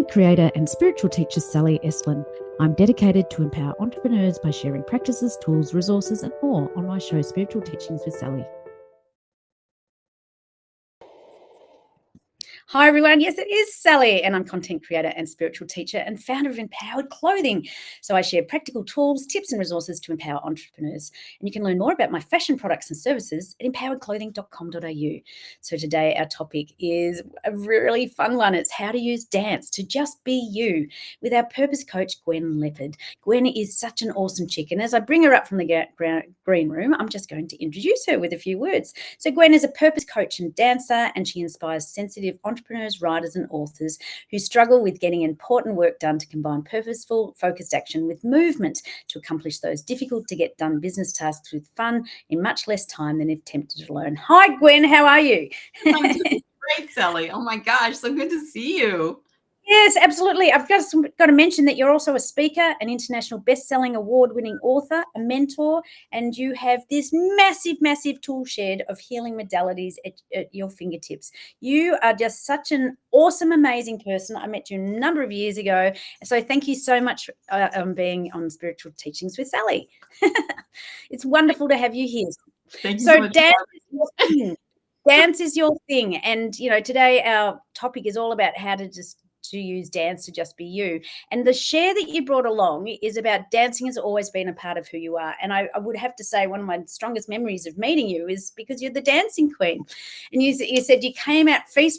content creator and spiritual teacher Sally Estlin. I'm dedicated to empower entrepreneurs by sharing practices, tools, resources, and more on my show, Spiritual Teachings with Sally. Hi, everyone. Yes, it is Sally, and I'm content creator and spiritual teacher and founder of Empowered Clothing. So I share practical tools, tips, and resources to empower entrepreneurs. And you can learn more about my fashion products and services at empoweredclothing.com.au. So today our topic is a really fun one. It's how to use dance to just be you with our Purpose Coach Gwen Lepard. Gwen is such an awesome chick. And as I bring her up from the green room, I'm just going to introduce her with a few words. So Gwen is a purpose coach and dancer, and she inspires sensitive entrepreneurs, writers, and authors who struggle with getting important work done to combine purposeful, focused action with movement to accomplish those difficult to get done business tasks with fun in much less time than if tempted to learn. Hi, Gwen. How are you? I'm doing great, Sally. Oh my gosh, so good to see you. Yes, absolutely. I've just got to mention that you're also a speaker, an international best-selling award-winning author, a mentor, and you have this massive, massive tool shed of healing modalities at your fingertips. You are just such an awesome, amazing person. I met you a number of years ago. So thank you so much for being on Spiritual Teachings with Sally. It's wonderful to have you here. Thank you so much. Dance is your thing. Dance is your thing. And, you know, today our topic is all about how to use dance to just be you. And the share that you brought along is about dancing has always been a part of who you are. And I would have to say one of my strongest memories of meeting you is because you're the dancing queen. And you said you came out feet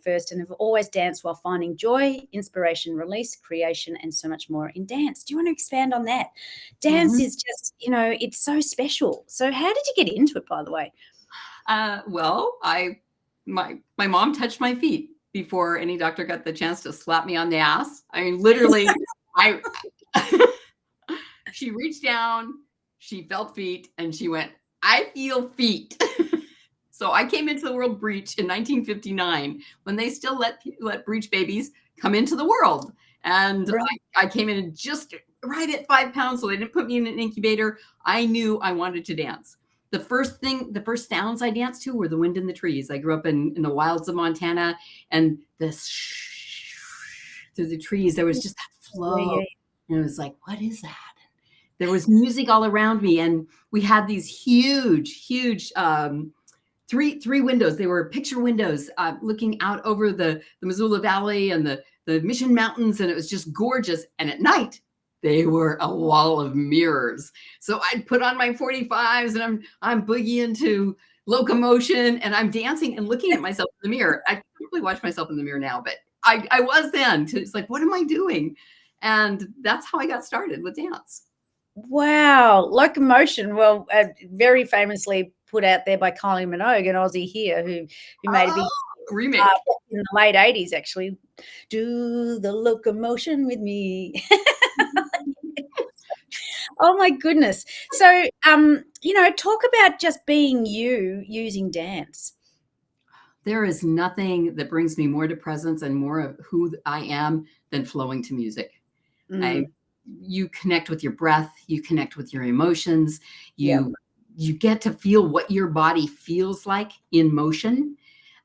first and have always danced while finding joy, inspiration, release, creation, and so much more in dance. Do you want to expand on that? Dance is just, you know, it's so special. So how did you get into it, by the way? Well, my mom touched my feet before any doctor got the chance to slap me on the ass. I mean, literally, she reached down, she felt feet, and she went, "I feel feet." So I came into the world breech in 1959 when they still let breech babies come into the world. And right. I came in just right at 5 pounds, so they didn't put me in an incubator. I knew I wanted to dance. The first sounds I danced to were the wind in the trees. I grew up in the wilds of Montana, and this through the trees, there was just that flow. And it was like, what is that? There was music all around me. And we had these huge, three windows. They were picture windows looking out over the Missoula Valley and the Mission Mountains. And it was just gorgeous. And at night, they were a wall of mirrors. So I'd put on my 45s and I'm boogieing to locomotion and I'm dancing and looking at myself in the mirror. I probably watch myself in the mirror now, but I was then. It's like, what am I doing? And that's how I got started with dance. Wow. Locomotion. Well, very famously put out there by Kylie Minogue, an Aussie here who made a big remake in the late 80s, actually. Do the locomotion with me. Oh my goodness. So, you know, talk about just being you using dance. There is nothing that brings me more to presence and more of who I am than flowing to music. You connect with your breath, you connect with your emotions, you get to feel what your body feels like in motion.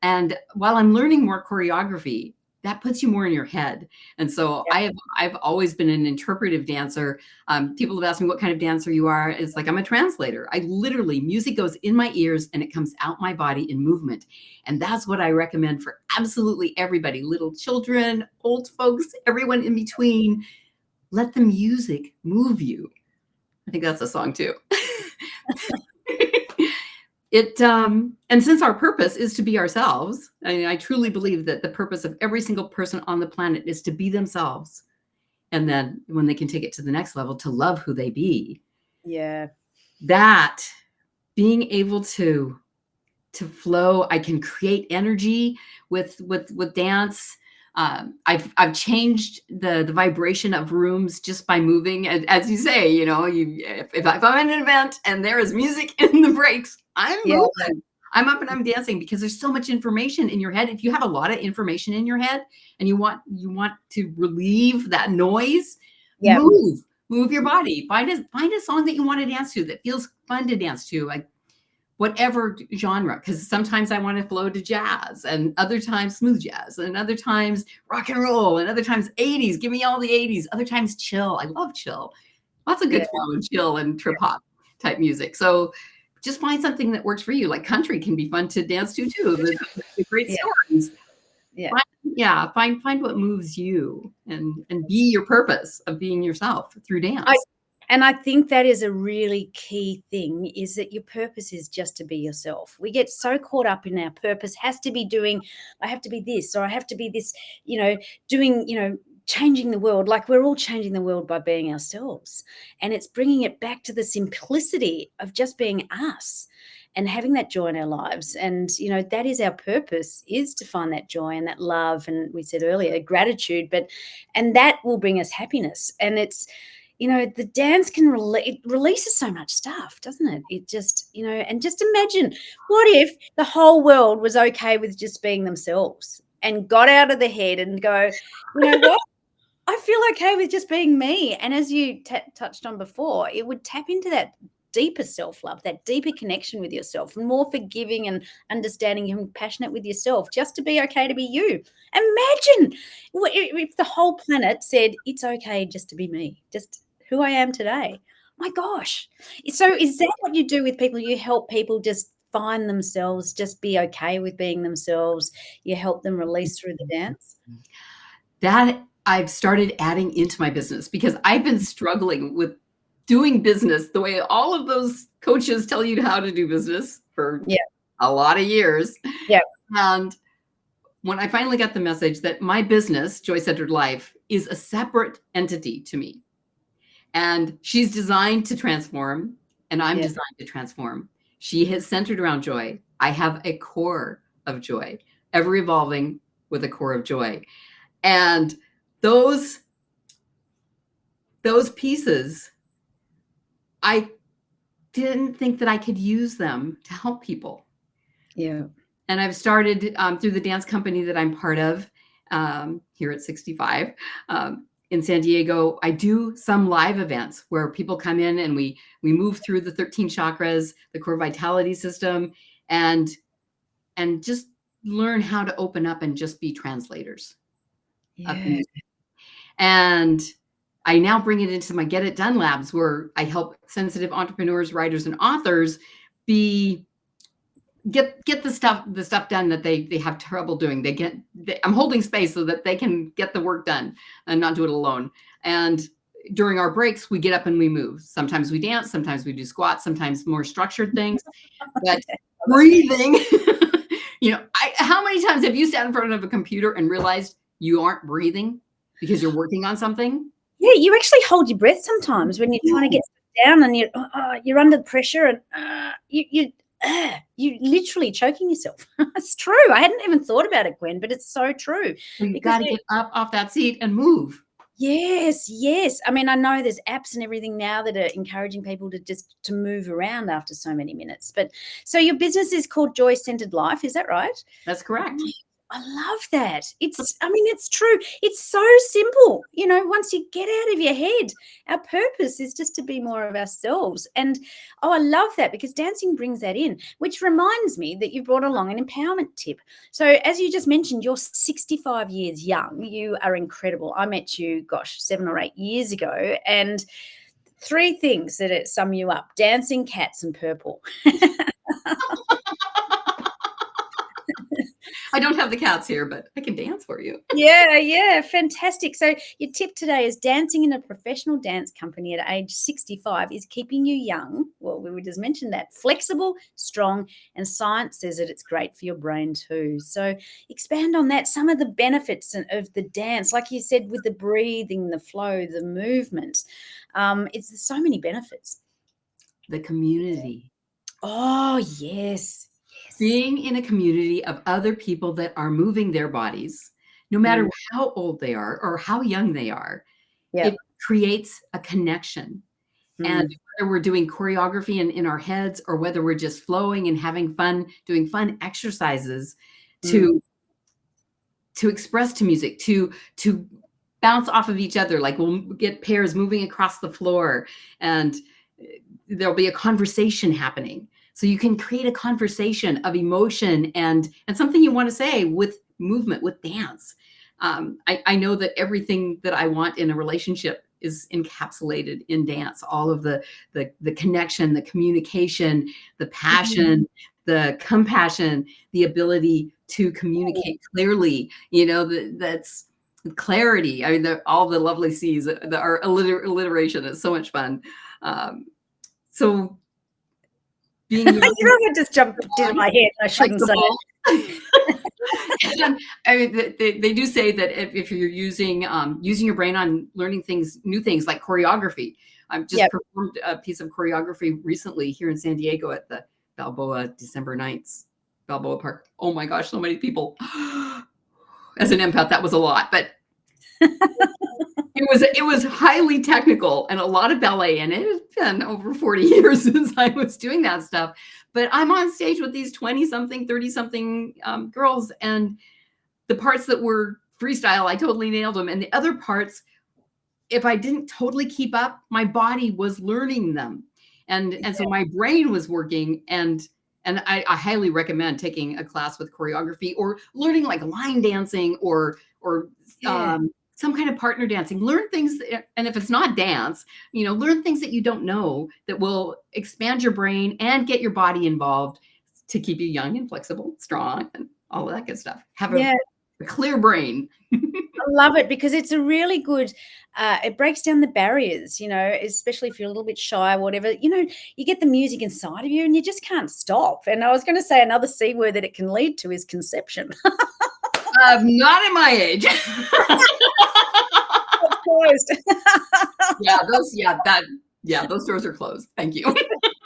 And while I'm learning more choreography, that puts you more in your head. And so I've always been an interpretive dancer. People have asked me what kind of dancer you are. It's like, I'm a translator. I literally, music goes in my ears and it comes out my body in movement. And that's what I recommend for absolutely everybody, little children, old folks, everyone in between. Let the music move you. I think that's a song too. And since our purpose is to be ourselves, I truly believe that the purpose of every single person on the planet is to be themselves. And then when they can take it to the next level, to love who they be. Yeah. That being able to flow, I can create energy with dance. I've changed the vibration of rooms just by moving. As you say, you know, if I'm at an event and there is music in the breaks, I'm moving. I'm up and I'm dancing because there's so much information in your head. If you have a lot of information in your head and you want to relieve that noise, move your body. Find a song that you want to dance to that feels fun to dance to. Like whatever genre, because sometimes I want to flow to jazz, and other times smooth jazz, and other times rock and roll, and other times 80s. Give me all the 80s. Other times chill. I love chill. Lots of good flow and chill and trip hop type music. So just find something that works for you. Like country can be fun to dance to too. The great stories. Find what moves you, and be your purpose of being yourself through dance. And I think that is a really key thing, is that your purpose is just to be yourself. We get so caught up in our purpose has to be doing, I have to be this, or I have to be this, doing, changing the world. Like, we're all changing the world by being ourselves. And it's bringing it back to the simplicity of just being us and having that joy in our lives. And, that is our purpose, is to find that joy and that love. And we said earlier, gratitude, and that will bring us happiness. And it's, the dance can it releases so much stuff, doesn't it? It just, and just imagine, what if the whole world was okay with just being themselves and got out of the head and go, you know what? I feel okay with just being me. And as you touched on before, it would tap into that deeper self-love, that deeper connection with yourself, and more forgiving and understanding and compassionate with yourself, just to be okay to be you. Imagine if the whole planet said, it's okay just to be me, just who I am today. My gosh. So is that what you do with people? You help people just find themselves, just be okay with being themselves. You help them release through the dance? That I've started adding into my business, because I've been struggling with doing business the way all of those coaches tell you how to do business for a lot of years. Yeah. And when I finally got the message that my business, Joy-Centered Life, is a separate entity to me, and she's designed to transform, and I'm designed to transform. She has centered around joy. I have a core of joy, ever evolving with a core of joy. And those pieces, I didn't think that I could use them to help people. Yeah. And I've started through the dance company that I'm part of here at 65 in San Diego. I do some live events where people come in and we move through the 13 chakras, the core vitality system, and just learn how to open up and just be translators of music. And I now bring it into my Get It Done labs, where I help sensitive entrepreneurs, writers, and authors get the stuff done that they have trouble doing. I'm holding space so that they can get the work done and not do it alone. And during our breaks, we get up and we move. Sometimes we dance, sometimes we do squats, sometimes more structured things. But breathing, how many times have you sat in front of a computer and realized you aren't breathing because you're working on something? Yeah, you actually hold your breath sometimes when you're trying to get down, and you're under pressure, and you're literally choking yourself. It's true. I hadn't even thought about it, Gwen, but it's so true. You've got to get up off that seat and move. Yes. I mean, I know there's apps and everything now that are encouraging people to move around after so many minutes. But so your business is called Joy-Centered Life, is that right? That's correct. I love that. It's true. It's so simple. Once you get out of your head, our purpose is just to be more of ourselves. And, I love that, because dancing brings that in, which reminds me that you brought along an empowerment tip. So as you just mentioned, you're 65 years young. You are incredible. I met you, 7 or 8 years ago. And 3 things that sum you up: dancing, cats, and purple. I don't have the cats here, but I can dance for you. Yeah, fantastic. So your tip today is dancing in a professional dance company at age 65 is keeping you young. Well, we just mentioned that. Flexible, strong, and science says that it's great for your brain too. So expand on that. Some of the benefits of the dance, like you said, with the breathing, the flow, the movement. There's so many benefits. The community. Oh, yes. Being in a community of other people that are moving their bodies, no matter how old they are or how young they are, it creates a connection. And whether we're doing choreography in our heads, or whether we're just flowing and having fun, doing fun exercises to express to music, to bounce off of each other. Like, we'll get pairs moving across the floor, and there'll be a conversation happening. So you can create a conversation of emotion and something you want to say with movement, with dance. I know that everything that I want in a relationship is encapsulated in dance. All of the connection, the communication, the passion, the compassion, the ability to communicate clearly. That's clarity. I mean, all the lovely C's. Our alliteration is so much fun. So being young, You know what just jumped into my head? I shouldn't say it. And, I mean, they do say that if you're using your brain on learning new things like choreography. I've just performed a piece of choreography recently here in San Diego at the Balboa December nights, Balboa Park. Oh my gosh, so many people. As an empath, that was a lot, but it was highly technical and a lot of ballet, and it has been over 40 years since I was doing that stuff. But I'm on stage with these 20-something, 30-something girls, and the parts that were freestyle, I totally nailed them. And the other parts, if I didn't totally keep up, my body was learning them. And so my brain was working. And I highly recommend taking a class with choreography or learning like line dancing or some kind of partner dancing. Learn things, and if it's not dance, learn things that you don't know that will expand your brain and get your body involved to keep you young and flexible, strong, and all of that good stuff. Have a clear brain. I love it because it's a really good, it breaks down the barriers, especially if you're a little bit shy or whatever. You get the music inside of you and you just can't stop. And I was going to say another C word that it can lead to is conception. Not at my age. Closed. Those doors are closed. Thank you.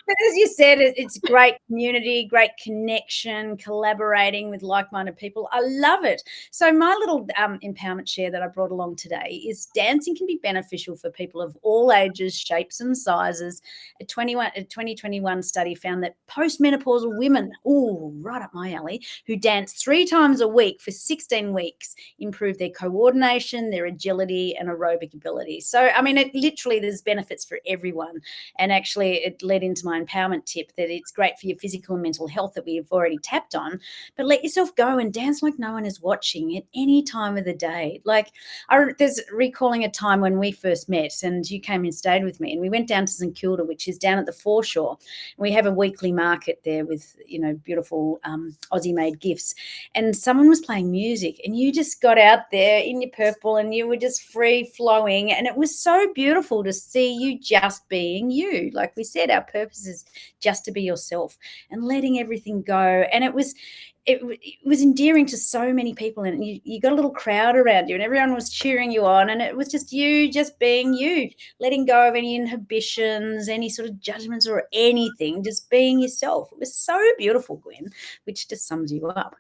But as you said, it's great community, great connection, collaborating with like-minded people. I love it. So my little empowerment share that I brought along today is dancing can be beneficial for people of all ages, shapes and sizes. A 2021 study found that postmenopausal women, right up my alley, who dance 3 times a week for 16 weeks improve their coordination, their agility and aerobic ability. So, I mean, there's benefits for everyone. And actually it led into my empowerment tip that it's great for your physical and mental health that we've already tapped on, but let yourself go and dance like no one is watching at any time of the day. Like there's recalling a time when we first met and you came and stayed with me and we went down to St Kilda, which is down at the foreshore. We have a weekly market there with, beautiful Aussie made gifts, and someone was playing music and you just got out there in your purple and you were just free flowing, and it was so beautiful to see you just being you. Like we said, our purpose is just to be yourself and letting everything go. And it was endearing to so many people, and you got a little crowd around you and everyone was cheering you on, and it was just you just being you, letting go of any inhibitions, any sort of judgments or anything, just being yourself. It was so beautiful, Gwen, which just sums you up.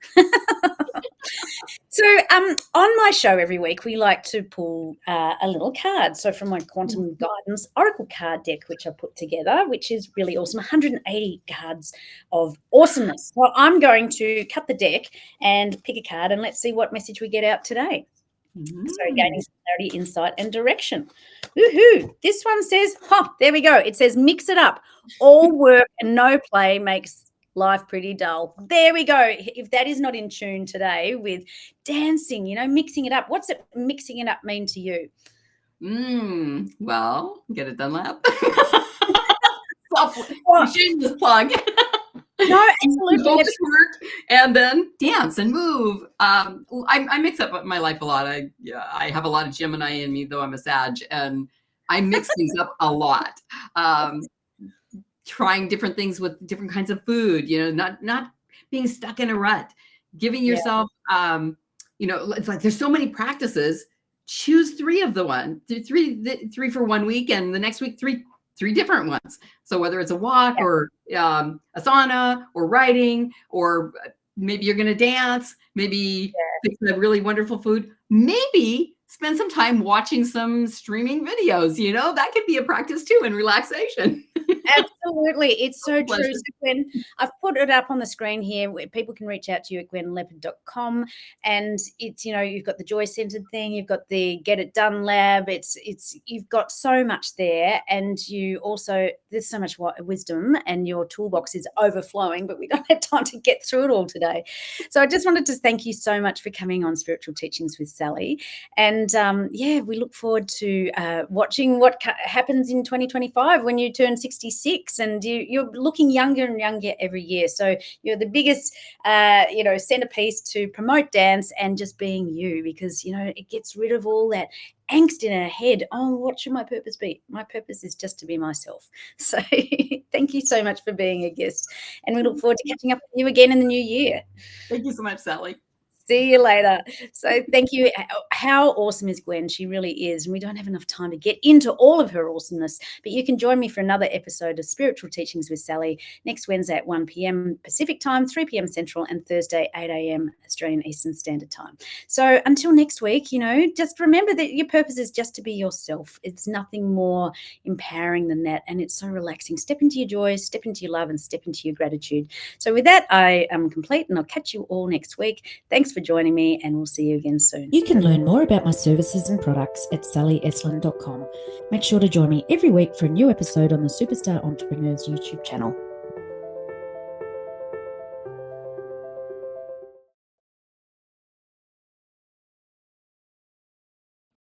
So on my show every week, we like to pull a little card. So from my Quantum Guidance Oracle card deck, which I put together, which is really awesome, 180 cards of awesomeness. Well, I'm going to cut the deck and pick a card, and let's see what message we get out today. So gaining some clarity, insight, and direction. Woohoo! This one says, there we go. It says, mix it up. All work and no play makes life pretty dull. There we go. If that is not in tune today with dancing, mixing it up. What's it mixing it up mean to you? Well, get it done, lab. Shameless plug. No, absolutely. Focus work and then dance and move. I mix up my life a lot. I have a lot of Gemini in me, though I'm a Sag, and I mix things up a lot. Trying different things with different kinds of food, not being stuck in a rut, giving yourself, it's like there's so many practices. Choose 3 of the one, 3 for 1 week, and the next week, three different ones. So whether it's a walk or a sauna or writing, or maybe you're going to dance, maybe fix a really wonderful food, maybe spend some time watching some streaming videos. That could be a practice too in relaxation. Absolutely. It's so true. Pleasure. So Gwen, I've put it up on the screen here where people can reach out to you at gwenlepard.com. And it's, you've got the Joy Centered thing, you've got the Get It Done Lab. You've got so much there. And there's so much wisdom, and your toolbox is overflowing, but we don't have time to get through it all today. So I just wanted to thank you so much for coming on Spiritual Teachings with Sally. And we look forward to watching what happens in 2025 when you turn 66, and you're looking younger and younger every year. So you're the biggest, centerpiece to promote dance and just being you, because, it gets rid of all that angst in our head. Oh, what should my purpose be? My purpose is just to be myself. So thank you so much for being a guest, and we look forward to catching up with you again in the new year. Thank you so much, Sally. See you later. So thank you. How awesome is Gwen? She really is. And we don't have enough time to get into all of her awesomeness, but you can join me for another episode of Spiritual Teachings with Sally next Wednesday at 1 p.m. Pacific time, 3 p.m. Central, and Thursday, 8 a.m. Australian Eastern Standard Time. So until next week, just remember that your purpose is just to be yourself. It's nothing more empowering than that. And it's so relaxing. Step into your joy, step into your love, and step into your gratitude. So with that, I am complete, and I'll catch you all next week. Thanks for joining me, and we'll see you again soon. You can learn more about my services and products at sallyeslin.com. Make sure to join me every week for a new episode on the Superstar Entrepreneurs YouTube channel.